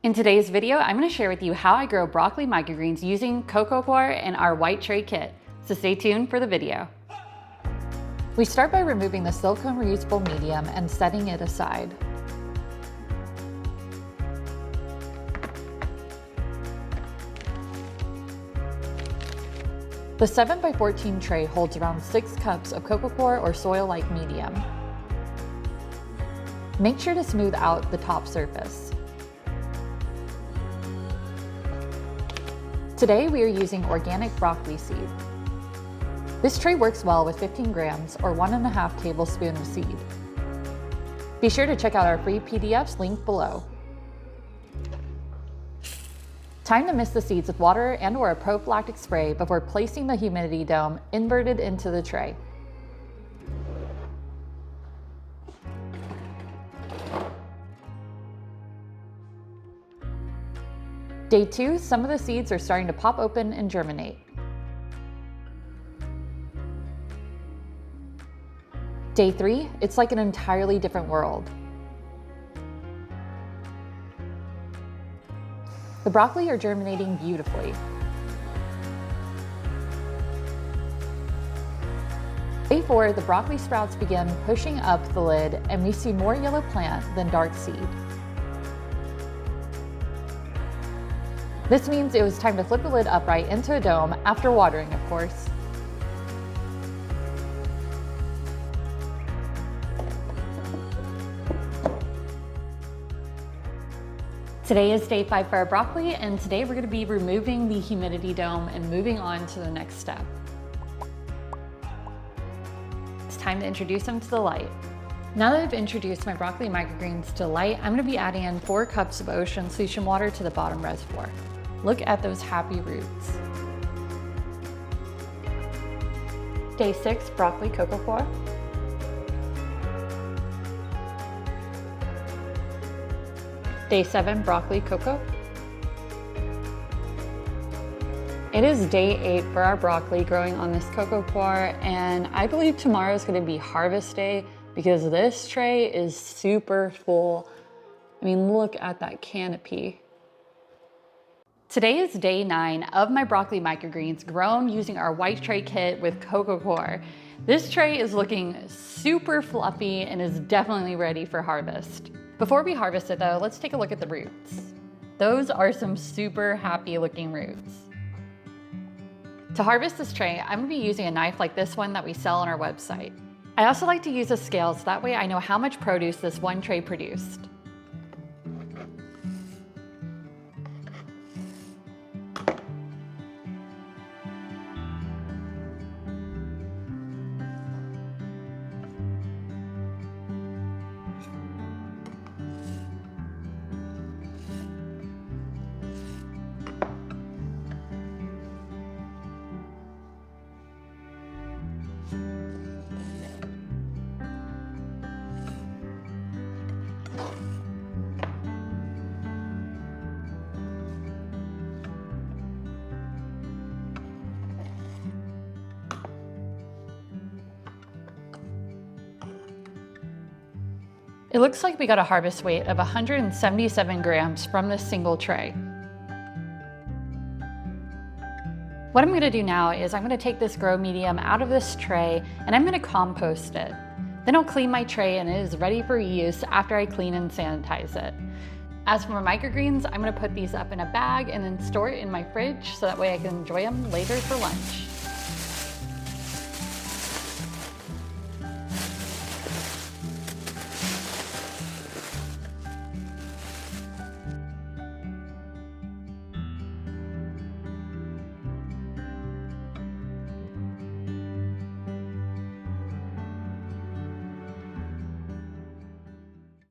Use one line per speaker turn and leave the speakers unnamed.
In today's video, I'm going to share with you how I grow broccoli microgreens using Coco Coir and our white tray kit. So stay tuned for the video. We start by removing the silicone reusable medium and setting it aside. The 7x14 tray holds around 6 cups of Coco Coir or soil-like medium. Make sure to smooth out the top surface. Today we are using organic broccoli seed. This tray works well with 15 grams or 1.5 tablespoons of seed. Be sure to check out our free PDFs linked below. Time to mist the seeds with water and/or a prophylactic spray before placing the humidity dome inverted into the tray. Day 2, some of the seeds are starting to pop open and germinate. Day 3, it's like an entirely different world. The broccoli are germinating beautifully. Day 4, the broccoli sprouts begin pushing up the lid and we see more yellow plant than dark seed. This means it was time to flip the lid upright into a dome after watering, of course. Today is day 5 for our broccoli, and today we're going to be removing the humidity dome and moving on to the next step. It's time to introduce them to the light. Now that I've introduced my broccoli microgreens to light, I'm going to be adding in 4 cups of ocean solution water to the bottom reservoir. Look at those happy roots. Day 6, broccoli Coco Coir. Day 7, broccoli cocoa. It is day 8 for our broccoli growing on this Coco Coir, and I believe tomorrow is going to be harvest day because this tray is super full. I mean, look at that canopy. Today is day 9 of my broccoli microgreens grown using our white tray kit with Coco Coir. This tray is looking super fluffy and is definitely ready for harvest. Before we harvest it though, let's take a look at the roots. Those are some super happy looking roots. To harvest this tray, I'm going to be using a knife like this one that we sell on our website. I also like to use a scale so that way I know how much produce this one tray produced. It looks like we got a harvest weight of 177 grams from this single tray. What I'm going to do now is I'm going to take this grow medium out of this tray and I'm going to compost it. Then I'll clean my tray and it is ready for reuse after I clean and sanitize it. As for my microgreens, I'm going to put these up in a bag and then store it in my fridge so that way I can enjoy them later for lunch.